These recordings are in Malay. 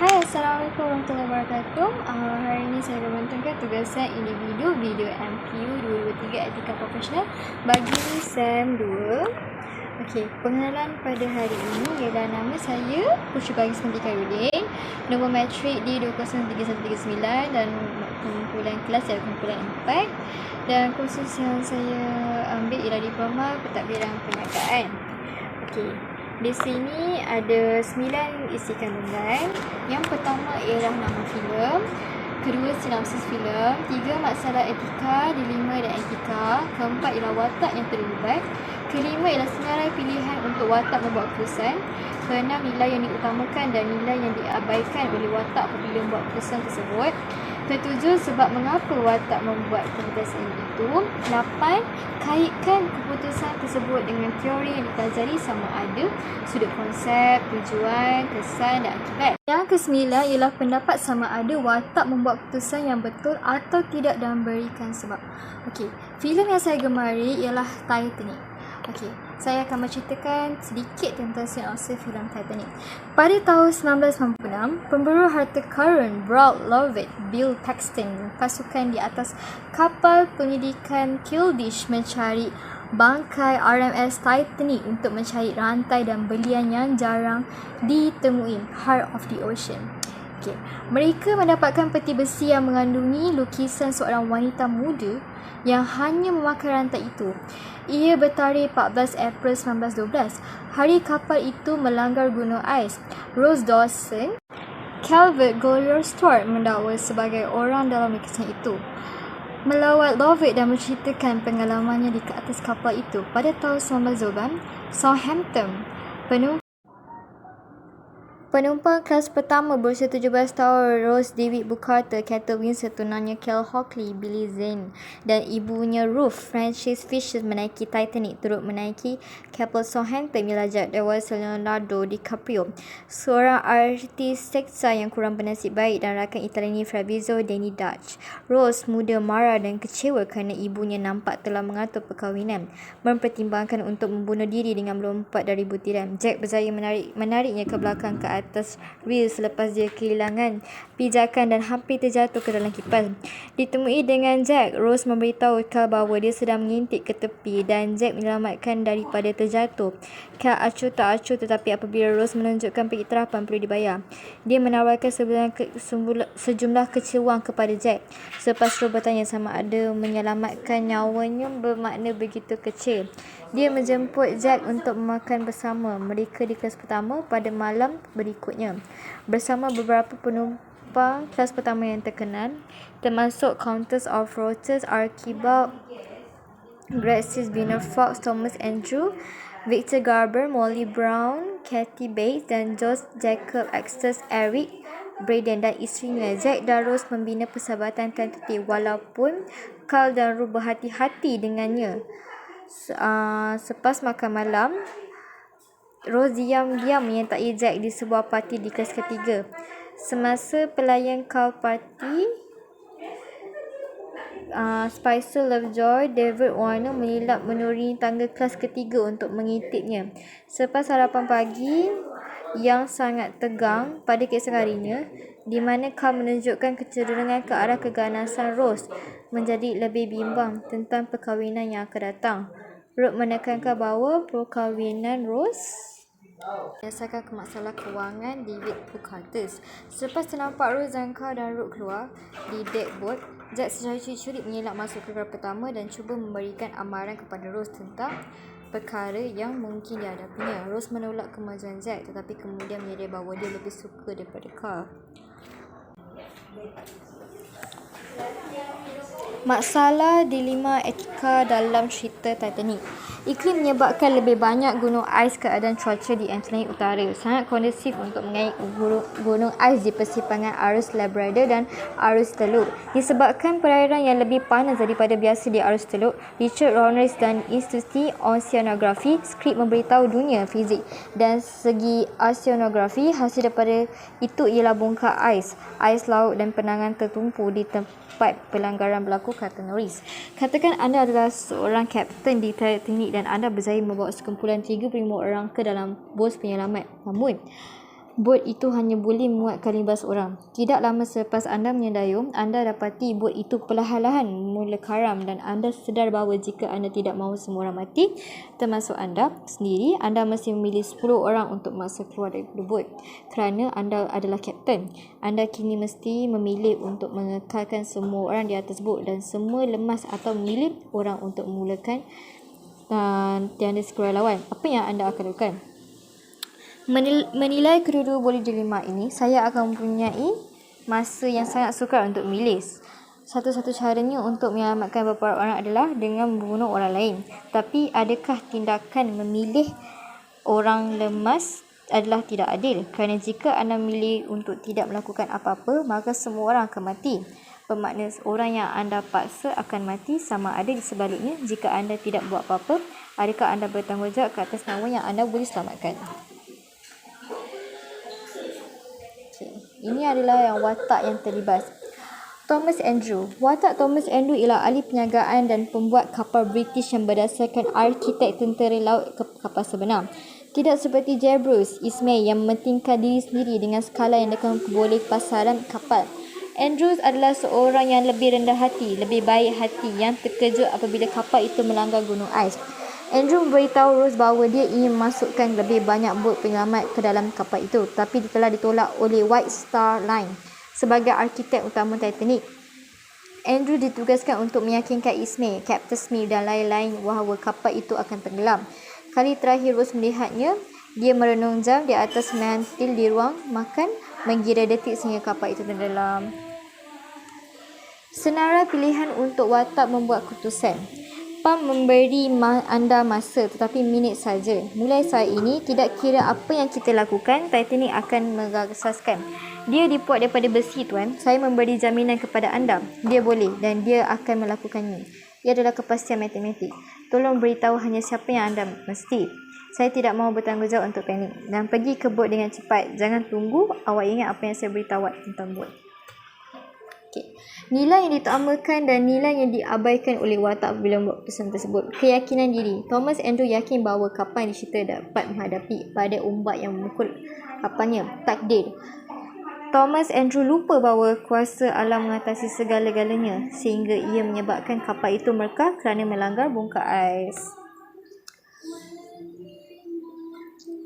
Hai, Assalamualaikum warahmatullahi wabarakatuh. Hari ini saya membentangkan tugasan individu video MPU 2023 Etika Profesional bagi SEM 2. Okey, pengenalan pada hari ini ialah nama saya Pushri Bagi Santi Khairudin, nombor matrik di 203139 dan kumpulan kelas ialah kumpulan 4, dan kursus yang saya ambil ialah diploma pentadbiran perniagaan. Okey, di sini ada 9 isi kandungan. Yang pertama ialah nama filem, kedua sinopsis filem, 3 masalah etika, dilema dan etika, keempat ialah watak yang terlibat, kelima ialah senarai pilihan untuk watak membuat keputusan, keenam nilai yang diutamakan dan nilai yang diabaikan oleh watak apabila membuat keputusan tersebut, ketujuh sebab mengapa watak membuat keputusan itu, 8 kaitkan keputusan tersebut dengan teori yang dipelajari sama ada sudut konsep, tujuan, kesan dan akibat. Yang kesembilan ialah pendapat sama ada watak membuat keputusan yang betul atau tidak dan berikan sebab. Okey, filem yang saya gemari ialah Titanic. Okey, saya akan menceritakan sedikit tentang sinopsis filem Titanic. Pada tahun 1996, pemburu harta karun Broad Lovett Bill Paxton dan pasukan di atas kapal penyelidikan Kildish mencari bangkai RMS Titanic untuk mencari rantai dan belian yang jarang ditemui, Heart of the Ocean. Okay. Mereka mendapatkan peti besi yang mengandungi lukisan seorang wanita muda yang hanya memakai rantai itu. Ia bertarikh 14 April 1912. Hari kapal itu melanggar gunung ais. Rose Dawson, Calvert Goyer Stewart mendakwa sebagai orang dalam lukisan itu melawat Lovett dan menceritakan pengalamannya di atas kapal itu. Pada tahun 1912, Southampton, penumpang kelas pertama berusia 17 tahun Rose David Bucarter, Kate Winslet, tunangnya Kel Hockley, Billy Zane dan ibunya Ruth Frances Fisher menaiki Titanic, turut menaiki kapal Southampton ialah Jack Dawes, Leonardo DiCaprio, seorang artis seksai yang kurang bernasib baik, dan rakan Italiani Fabrizio Danny Dutch. Rose muda marah dan kecewa kerana ibunya nampak telah mengatur perkahwinan, mempertimbangkan untuk membunuh diri dengan melompat dari butiran. Jack berjaya menariknya ke belakang ke atas reel selepas dia kehilangan pijakan dan hampir terjatuh ke dalam kipas. Ditemui dengan Jack, Rose memberitahu Cal bahawa dia sedang mengintip ke tepi dan Jack menyelamatkan daripada terjatuh. Cal acuh tak acuh, tetapi apabila Rose menunjukkan pengiktirafan perlu dibayar, dia menawarkan sejumlah kecewa kepada Jack. Selepas Rose bertanya sama ada menyelamatkan nyawanya bermakna begitu kecil, dia menjemput Jack untuk makan bersama mereka di kelas pertama pada malam berikutnya bersama beberapa penumpang kelas pertama yang terkenal, termasuk Countess of Rothes, Archibald Gracis Biner Fox, Thomas Andrew, Victor Garber, Molly Brown, Kathy Bates dan George Jacob Extus, Eric Braden dan isterinya. Jack dan Rose membina persahabatan tentatif walaupun Carl dan Ruth berhati-hati dengannya. Selepas makan malam, Rose diam-diam menyertai Jack di sebuah parti di kelas ketiga. Semasa pelayan Carl parti, Spicer Lovejoy, David Warner menilap menuruni tangga kelas ketiga untuk mengintipnya. Selepas sarapan pagi yang sangat tegang pada keesokan harinya, di mana Carl menunjukkan kecenderungan ke arah keganasan Rose, menjadi lebih bimbang tentang perkahwinan yang akan datang. Ruth menekankan bahawa perkahwinan Rose berdasarkan ke masalah kewangan David Bucarter. Selepas ternampak Rose dan Carl dan Ruth keluar di deck boat, Jack secara curi-curi menyelak masuk ke gerai pertama dan cuba memberikan amaran kepada Rose tentang perkara yang mungkin dihadapinya. Rose menolak kemajuan Jack, tetapi kemudian menyadari bahawa dia lebih suka daripada Carl. Masalah dilema etika dalam cerita Titanic. Iklim menyebabkan lebih banyak gunung ais. Keadaan cuaca di Atlantik Utara sangat kondusif untuk mengairi gunung ais di persimpangan arus Labrador dan arus Teluk. Disebabkan perairan yang lebih panas daripada biasa di arus Teluk, Richard Rollins dan Institusi Oceanografi skrip memberitahu dunia fizik dan segi oceanografi. Hasil daripada itu ialah bongkar ais laut dan penangan tertumpu di tempat pelanggaran berlaku, kata Norris. Katakan anda adalah seorang kapten di Titanic dan anda berjaya membawa sekumpulan 35 orang ke dalam bos penyelamat. Namun, bot itu hanya boleh muatkan 15 orang. Tidak lama selepas anda menyedayung, anda dapati bot itu perlahan-lahan mula karam dan anda sedar bahawa jika anda tidak mahu semua orang mati, termasuk anda sendiri, anda mesti memilih 10 orang untuk masa keluar dari bot. Kerana anda adalah kapten, anda kini mesti memilih untuk mengekalkan semua orang di atas bot dan semua lemas atau memilih orang untuk memulakan tiada skor lawan. Apa yang anda akan lakukan? Menilai kedua-dua boleh dilema ini, saya akan mempunyai masa yang sangat sukar untuk memilih. Satu-satu caranya untuk menyelamatkan beberapa orang adalah dengan membunuh orang lain. Tapi adakah tindakan memilih orang lemas adalah tidak adil? Kerana jika anda memilih untuk tidak melakukan apa-apa, maka semua orang akan mati. Bermakna orang yang anda paksa akan mati. Sama ada di sebaliknya, jika anda tidak buat apa-apa, adakah anda bertanggungjawab ke atas nyawa yang anda boleh selamatkan? Ini adalah yang watak yang terlibas. Thomas Andrew. Watak Thomas Andrew ialah ahli perniagaan dan pembuat kapal British yang berdasarkan arkitek tentera laut kapal sebenar. Tidak seperti Bruce Ismay yang mementingkan diri sendiri dengan skala yang akan boleh pasaran kapal. Andrews adalah seorang yang lebih rendah hati, lebih baik hati, yang terkejut apabila kapal itu melanggar gunung ais. Andrew memberitahu Rose bahawa dia ingin memasukkan lebih banyak bot penyelamat ke dalam kapal itu, tapi telah ditolak oleh White Star Line sebagai arkitek utama Titanic. Andrew ditugaskan untuk meyakinkan Ismay, Captain Smith dan lain-lain bahawa kapal itu akan tenggelam. Kali terakhir Rose melihatnya, dia merenung jam di atas mentil di ruang makan, mengira detik sehingga kapal itu tenggelam. Senarai pilihan untuk watak membuat keputusan. Pam memberi anda masa tetapi minit saja. Mulai saat ini, tidak kira apa yang kita lakukan, Titanic akan meragaskan. Dia dibuat daripada besi, tuan. Saya memberi jaminan kepada anda. Dia boleh dan dia akan melakukannya. Ia adalah kepastian matematik. Tolong beritahu hanya siapa yang anda mesti. Saya tidak mahu bertanggungjawab untuk panik. Dan pergi ke bot dengan cepat. Jangan tunggu. Awak ingat apa yang saya beritahu tentang bot. Okay. Nilai yang diutamakan dan nilai yang diabaikan oleh watak apabila membuat keputusan tersebut. Keyakinan diri. Thomas Andrew yakin bahawa kapal yang disita dapat menghadapi pada ombak yang memukul kapalnya. Takdir. Thomas Andrew lupa bahawa kuasa alam mengatasi segala-galanya sehingga ia menyebabkan kapal itu merkah kerana melanggar bongkar ais.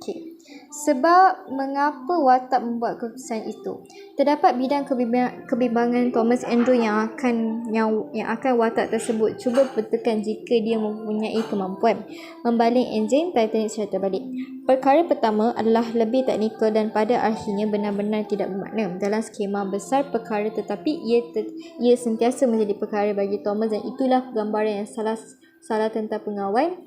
Okay. Sebab mengapa watak membuat keputusan itu? Terdapat bidang kebimbangan Thomas Andrew yang akan watak tersebut cuba betulkan jika dia mempunyai kemampuan membaling enjin Titanic secara terbalik. Perkara pertama adalah lebih teknikal dan pada akhirnya benar-benar tidak bermakna dalam skema besar perkara, tetapi ia sentiasa menjadi perkara bagi Thomas dan itulah gambaran yang salah tentang pengawal.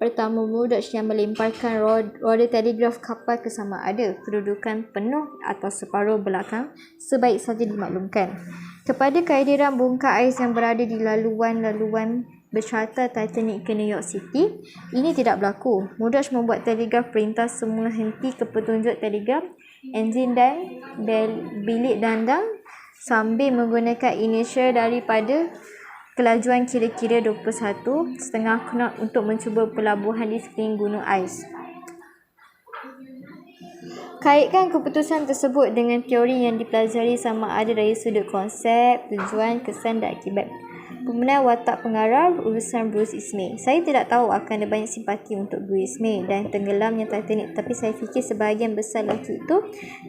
Pertama, Murdoch yang melemparkan roda telegraf kapal ke sama ada kedudukan penuh atau separuh belakang sebaik saja dimaklumkan kepada kehadiran bongkar ais yang berada di laluan bercharter Titanic ke New York City. Ini tidak berlaku. Murdoch membuat telegraf perintah semula henti ke petunjuk telegraf, enjin dan bilik dandang sambil menggunakan inisial daripada kelajuan kira-kira 21.5 knot untuk mencuba pelabuhan di sekeliling gunung ais. Kaitkan keputusan tersebut dengan teori yang dipelajari sama ada dari sudut konsep, tujuan, kesan dan akibat. Pemenang watak pengarah urusan Bruce Ismay. Saya tidak tahu akan ada banyak simpati untuk Bruce Ismay dan tenggelamnya Titanic, tapi saya fikir sebahagian besar lelaki itu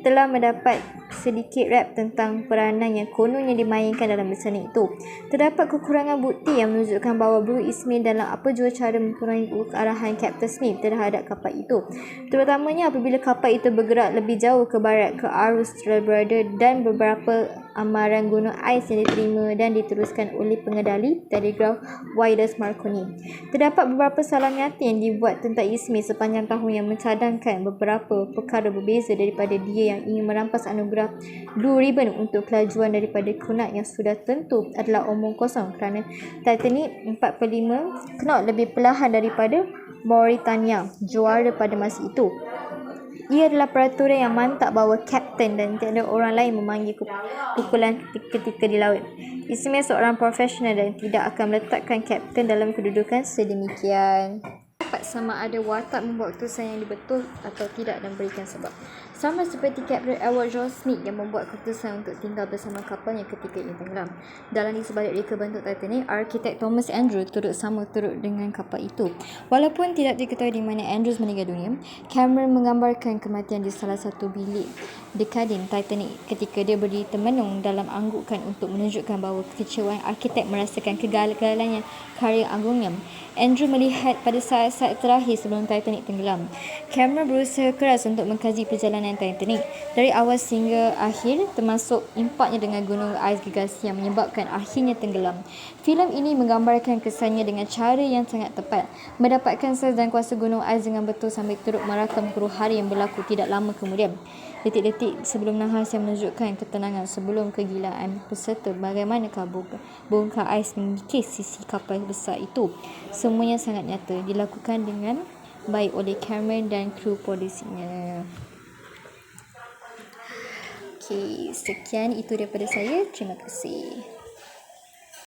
telah mendapat sedikit rap tentang peranan yang kononnya dimainkan dalam bencana itu. Terdapat kekurangan bukti yang menunjukkan bahawa Bruce Ismay dalam apa jua cara mempengaruhi arahan Captain Smith terhadap kapal itu, terutamanya apabila kapal itu bergerak lebih jauh ke barat ke arus Labrador dan beberapa amaran gunung ais yang diterima dan diteruskan oleh pengendali telegraf Wireless Marconi. Terdapat beberapa salah nyata yang dibuat tentang Ismay sepanjang tahun yang mencadangkan beberapa perkara berbeza daripada dia yang ingin merampas anugerah Blue Ribbon untuk kelajuan daripada knot yang sudah tentu adalah omong kosong kerana Titanic 45 knot lebih perlahan daripada Mauritania, juara pada masa itu. Ia adalah peraturan yang mantap bahawa kapten dan tiada orang lain memanggil pukulan ketika di laut. Ismay seorang profesional dan tidak akan meletakkan kapten dalam kedudukan sedemikian. Dapat sama ada watak membuat keputusan yang betul atau tidak dan berikan sebab. Sama seperti Kapten Edward John Smith yang membuat keputusan untuk tinggal bersama kapalnya ketika ia tenggelam. Dalam di sebalik reka bentuk Titanic, arkitek Thomas Andrews turut dengan kapal itu. Walaupun tidak diketahui di mana Andrews meninggal dunia, Cameron menggambarkan kematian di salah satu bilik di kabin Titanic ketika dia berdiri termenung dalam anggukan untuk menunjukkan bahawa kekecewaan arkitek merasakan kegagalannya karya agungnya. Andrew melihat pada saat-saat terakhir sebelum Titanic tenggelam. Cameron berusaha keras untuk mengkaji perjalanan Titanic dari awal sehingga akhir, termasuk impaknya dengan gunung ais gergasi yang menyebabkan akhirnya tenggelam. Filem ini menggambarkan kesannya dengan cara yang sangat tepat, mendapatkan saiz dan kuasa gunung ais dengan betul sambil turut merakam huru hara yang berlaku tidak lama kemudian. Detik-detik sebelum nahas yang menunjukkan ketenangan sebelum kegilaan peserta, bagaimanakah bongkar ais mengikis sisi kapal besar itu. Semuanya sangat nyata, dilakukan dengan baik oleh Cameron dan kru produksinya. Okey, sekian itu daripada saya. Terima kasih.